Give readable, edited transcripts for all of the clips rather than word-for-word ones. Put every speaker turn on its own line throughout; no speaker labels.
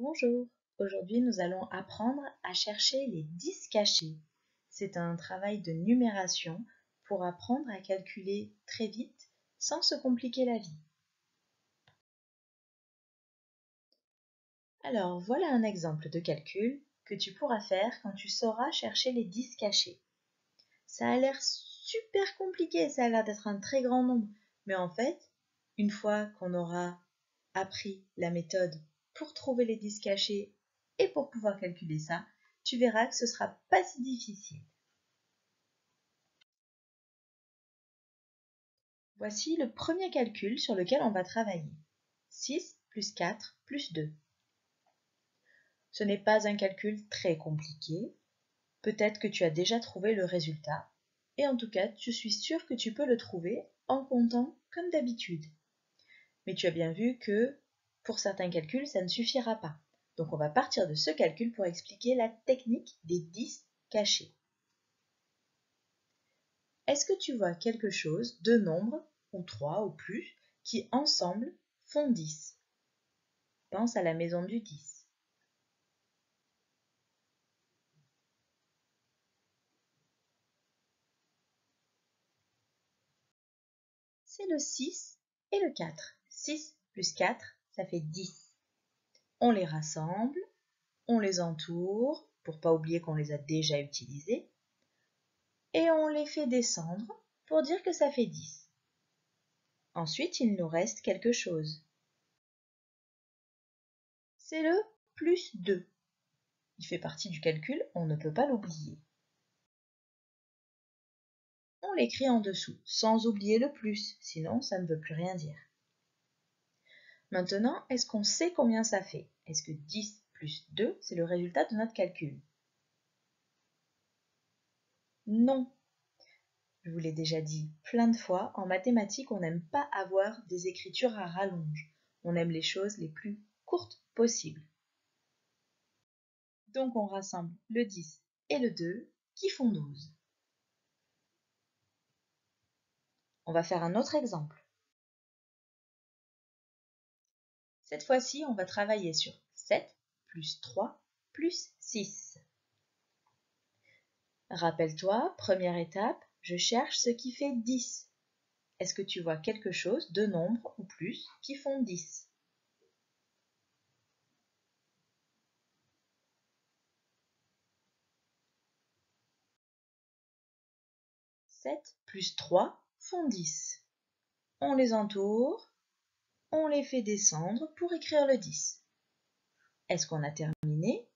Bonjour, aujourd'hui nous allons apprendre à chercher les 10 cachés. C'est un travail de numération pour apprendre à calculer très vite sans se compliquer la vie. Alors voilà un exemple de calcul que tu pourras faire quand tu sauras chercher les 10 cachés. Ça a l'air super compliqué, ça a l'air d'être un très grand nombre, mais en fait, une fois qu'on aura appris la méthode pour trouver les 10 cachés et pour pouvoir calculer ça, tu verras que ce ne sera pas si difficile. Voici le premier calcul sur lequel on va travailler. 6 plus 4 plus 2. Ce n'est pas un calcul très compliqué. Peut-être que tu as déjà trouvé le résultat. Et en tout cas, je suis sûre que tu peux le trouver en comptant comme d'habitude. Mais tu as bien vu que pour certains calculs, ça ne suffira pas. Donc on va partir de ce calcul pour expliquer la technique des 10 cachés. Est-ce que tu vois quelque chose, deux nombres, ou 3 ou plus, qui ensemble font 10? Pense à la maison du 10. C'est le 6 et le 4. 6 plus 4, ça fait 10. On les rassemble, on les entoure, pour pas oublier qu'on les a déjà utilisés, et on les fait descendre pour dire que ça fait 10. Ensuite, il nous reste quelque chose. C'est le plus 2. Il fait partie du calcul, on ne peut pas l'oublier. On l'écrit en dessous, sans oublier le plus, sinon ça ne veut plus rien dire. Maintenant, est-ce qu'on sait combien ça fait? Est-ce que 10 plus 2, c'est le résultat de notre calcul? Non. Je vous l'ai déjà dit plein de fois, en mathématiques, on n'aime pas avoir des écritures à rallonge. On aime les choses les plus courtes possibles. Donc on rassemble le 10 et le 2 qui font 12. On va faire un autre exemple. Cette fois-ci, on va travailler sur 7 plus 3 plus 6. Rappelle-toi, première étape, je cherche ce qui fait 10. Est-ce que tu vois quelque chose, deux nombres ou plus, qui font 10? « 7 plus 3 font 10. On les entoure, on les fait descendre pour écrire le 10. Est-ce qu'on a terminé?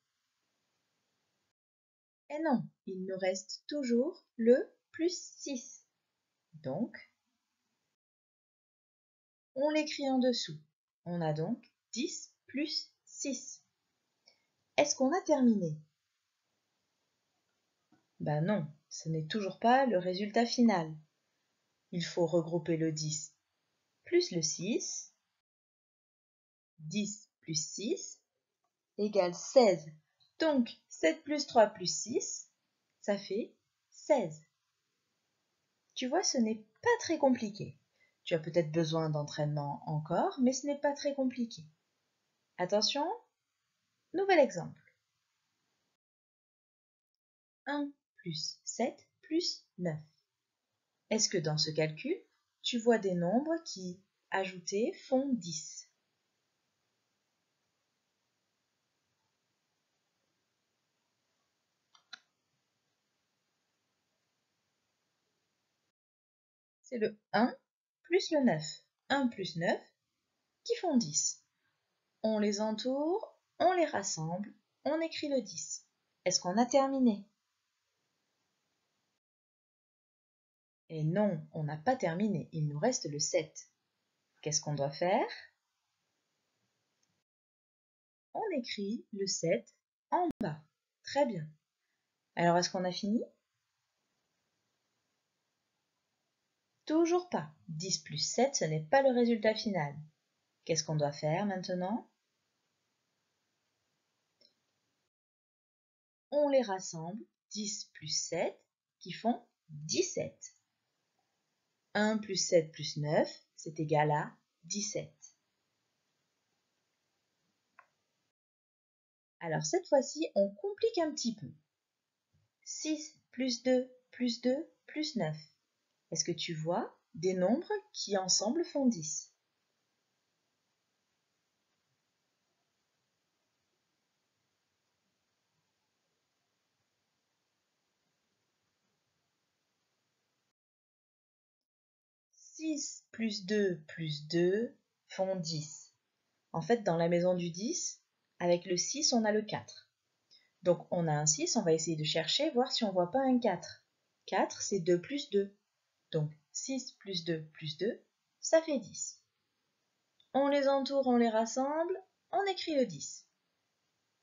Eh non, il nous reste toujours le plus 6. Donc, on l'écrit en dessous. On a donc 10 plus 6. Est-ce qu'on a terminé? Ben non, ce n'est toujours pas le résultat final. Il faut regrouper le 10 plus le 6. 10 plus 6 égale 16. Donc 7 plus 3 plus 6, ça fait 16. Tu vois, ce n'est pas très compliqué. Tu as peut-être besoin d'entraînement encore, mais ce n'est pas très compliqué. Attention, nouvel exemple. 1 plus 7 plus 9. Est-ce que dans ce calcul, tu vois des nombres qui, ajoutés, font 10? C'est le 1 plus le 9. 1 plus 9 qui font 10. On les entoure, on les rassemble, on écrit le 10. Est-ce qu'on a terminé? Et non, on n'a pas terminé, il nous reste le 7. Qu'est-ce qu'on doit faire? On écrit le 7 en bas. Très bien. Alors, est-ce qu'on a fini? Toujours pas. 10 plus 7, ce n'est pas le résultat final. Qu'est-ce qu'on doit faire maintenant? On les rassemble, 10 plus 7, qui font 17. 1 plus 7 plus 9, c'est égal à 17. Alors cette fois-ci, on complique un petit peu. 6 plus 2 plus 2 plus 9. Est-ce que tu vois des nombres qui ensemble font 10? « 6 plus 2 plus 2 font 10. En fait, dans la maison du 10, avec le 6, on a le 4. Donc on a un 6, on va essayer de chercher, voir si on ne voit pas un 4. 4, c'est 2 plus 2. Donc 6 plus 2 plus 2, ça fait 10. On les entoure, on les rassemble, on écrit le 10.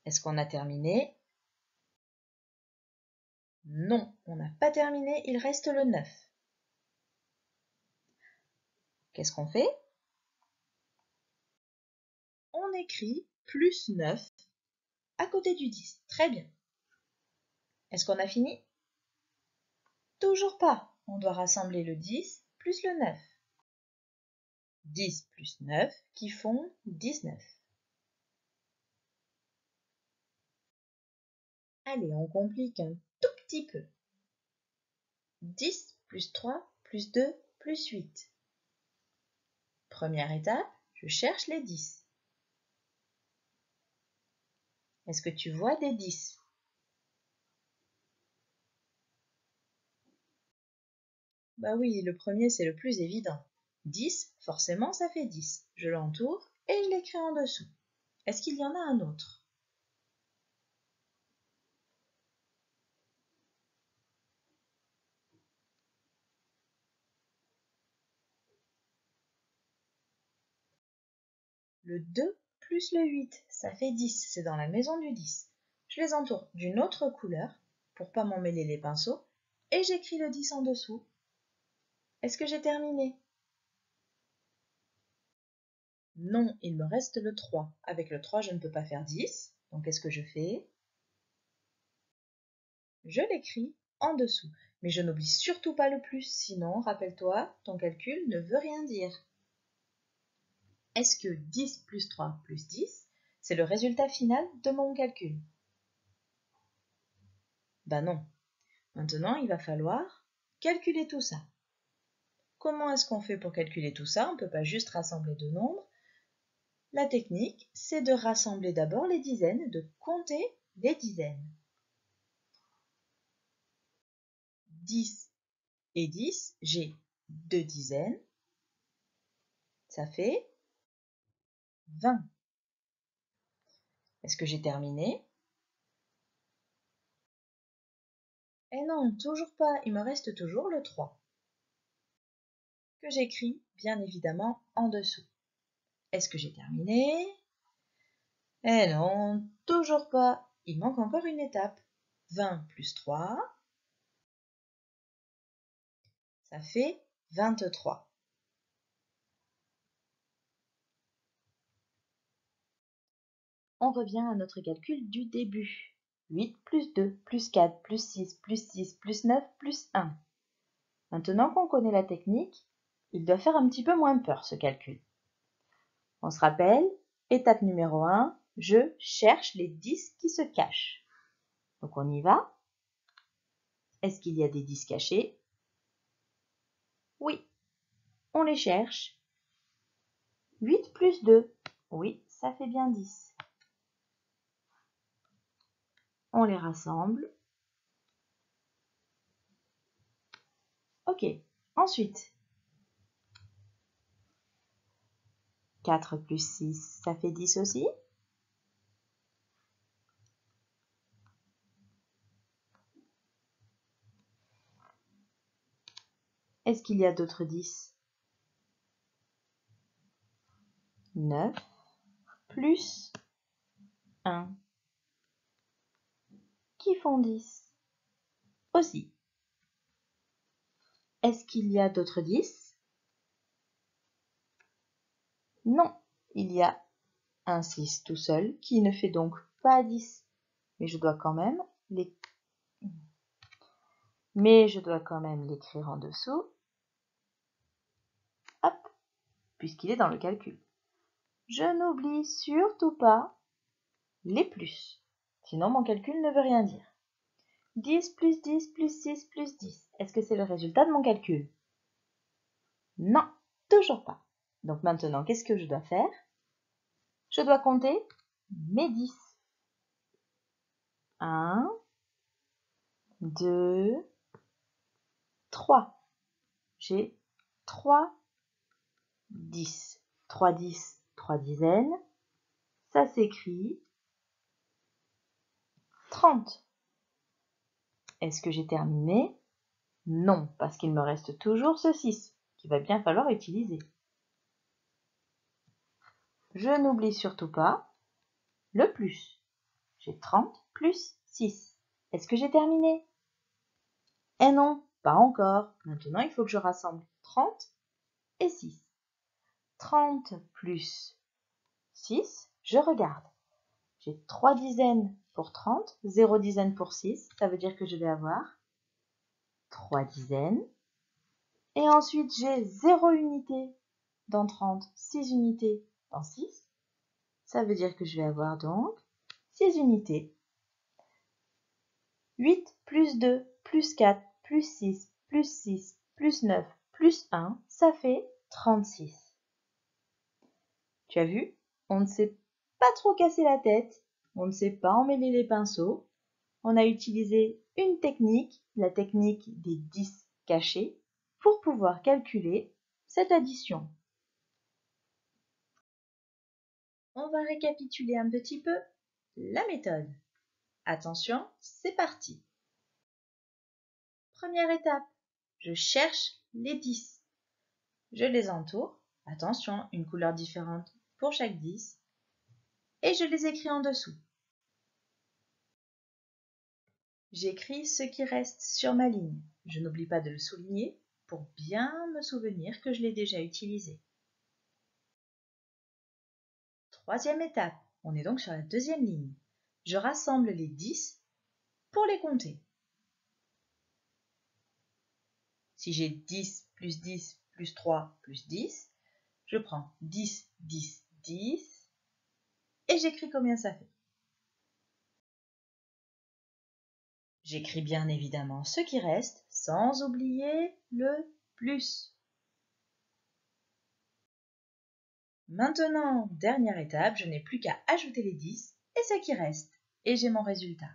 Est-ce qu'on a terminé? Non, on n'a pas terminé, il reste le 9. Qu'est-ce qu'on fait? On écrit plus 9 à côté du 10. Très bien. Est-ce qu'on a fini? Toujours pas. On doit rassembler le 10 plus le 9. 10 plus 9 qui font 19. Allez, on complique un tout petit peu. 10 plus 3 plus 2 plus 8. Première étape, je cherche les 10. Est-ce que tu vois des 10? Bah oui, le premier c'est le plus évident. 10, forcément ça fait 10. Je l'entoure et je l'écris en dessous. Est-ce qu'il y en a un autre? Le 2 plus le 8, ça fait 10. C'est dans la maison du 10. Je les entoure d'une autre couleur pour pas m'emmêler les pinceaux et j'écris le 10 en dessous. Est-ce que j'ai terminé? Non, il me reste le 3. Avec le 3, je ne peux pas faire 10. Donc qu'est-ce que je fais? Je l'écris en dessous. Mais je n'oublie surtout pas le plus, sinon, rappelle-toi, ton calcul ne veut rien dire. Est-ce que 10 plus 3 plus 10, c'est le résultat final de mon calcul? Ben non. Maintenant, il va falloir calculer tout ça. Comment est-ce qu'on fait pour calculer tout ça? On ne peut pas juste rassembler deux nombres. La technique, c'est de rassembler d'abord les dizaines, de compter les dizaines. 10 et 10, j'ai 2 dizaines. Ça fait 20. Est-ce que j'ai terminé? Eh non, toujours pas, il me reste toujours le 3, que j'écris bien évidemment en dessous. Est-ce que j'ai terminé? Eh non, toujours pas, il manque encore une étape. 20 plus 3, ça fait 23. On revient à notre calcul du début. 8 plus 2 plus 4 plus 6 plus 6 plus 9 plus 1. Maintenant qu'on connaît la technique, il doit faire un petit peu moins peur ce calcul. On se rappelle, étape numéro 1, je cherche les 10 qui se cachent. Donc on y va. Est-ce qu'il y a des 10 cachés? Oui, on les cherche. 8 plus 2, oui, ça fait bien 10. On les rassemble. Ok, ensuite, 4 plus 6, ça fait 10 aussi. Est-ce qu'il y a d'autres 10? 9 plus 1 qui font 10 aussi. Est-ce qu'il y a d'autres 10? Non, il y a un 6 tout seul qui ne fait donc pas 10. Mais je dois quand même l'écrire en dessous. Hop, puisqu'il est dans le calcul. Je n'oublie surtout pas les plus. Sinon, mon calcul ne veut rien dire. 10 plus 10 plus 6 plus 10. Est-ce que c'est le résultat de mon calcul? Non, toujours pas. Donc maintenant, qu'est-ce que je dois faire? Je dois compter mes 10. 1, 2, 3. J'ai 3 10. 3 10, 3 dizaines. Ça s'écrit 30. Est-ce que j'ai terminé? Non, parce qu'il me reste toujours ce 6 qu'il va bien falloir utiliser. Je n'oublie surtout pas le plus. J'ai 30 plus 6. Est-ce que j'ai terminé? Eh non, pas encore. Maintenant, il faut que je rassemble 30 et 6. 30 plus 6, je regarde. J'ai 3 dizaines pour 30, 0 dizaine pour 6. Ça veut dire que je vais avoir 3 dizaines. Et ensuite, j'ai 0 unité dans 30, 6 unités dans 6. Ça veut dire que je vais avoir donc 6 unités. 8 plus 2 plus 4 plus 6 plus 6 plus 9 plus 1, ça fait 36. Tu as vu? On ne s'est pas trop cassé la tête, on ne s'est pas emmêlé les pinceaux. On a utilisé une technique, la technique des 10 cachés, pour pouvoir calculer cette addition. On va récapituler un petit peu la méthode. Attention, c'est parti. Première étape, je cherche les 10. Je les entoure, attention, une couleur différente pour chaque 10, et je les écris en dessous. J'écris ce qui reste sur ma ligne. Je n'oublie pas de le souligner pour bien me souvenir que je l'ai déjà utilisé. Troisième étape, on est donc sur la deuxième ligne. Je rassemble les 10 pour les compter. Si j'ai 10 plus 10 plus 3 plus 10, je prends 10, 10, 10 et j'écris combien ça fait. J'écris bien évidemment ce qui reste sans oublier le plus. Maintenant, dernière étape, je n'ai plus qu'à ajouter les 10 et ce qui reste. Et j'ai mon résultat.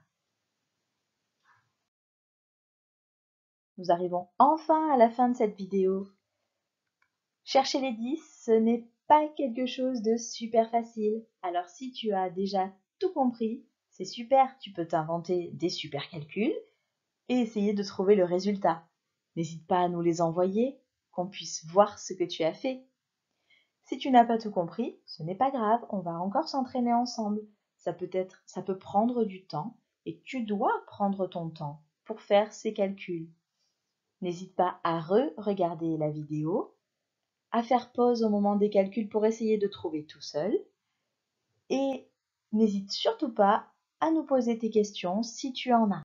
Nous arrivons enfin à la fin de cette vidéo. Chercher les 10, ce n'est pas quelque chose de super facile. Alors si tu as déjà tout compris, c'est super, tu peux t'inventer des super calculs et essayer de trouver le résultat. N'hésite pas à nous les envoyer, qu'on puisse voir ce que tu as fait. Si tu n'as pas tout compris, ce n'est pas grave, on va encore s'entraîner ensemble. Ça peut prendre du temps et tu dois prendre ton temps pour faire ces calculs. N'hésite pas à re-regarder la vidéo, à faire pause au moment des calculs pour essayer de trouver tout seul. Et n'hésite surtout pas à nous poser tes questions si tu en as.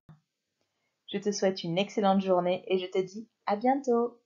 Je te souhaite une excellente journée et je te dis à bientôt.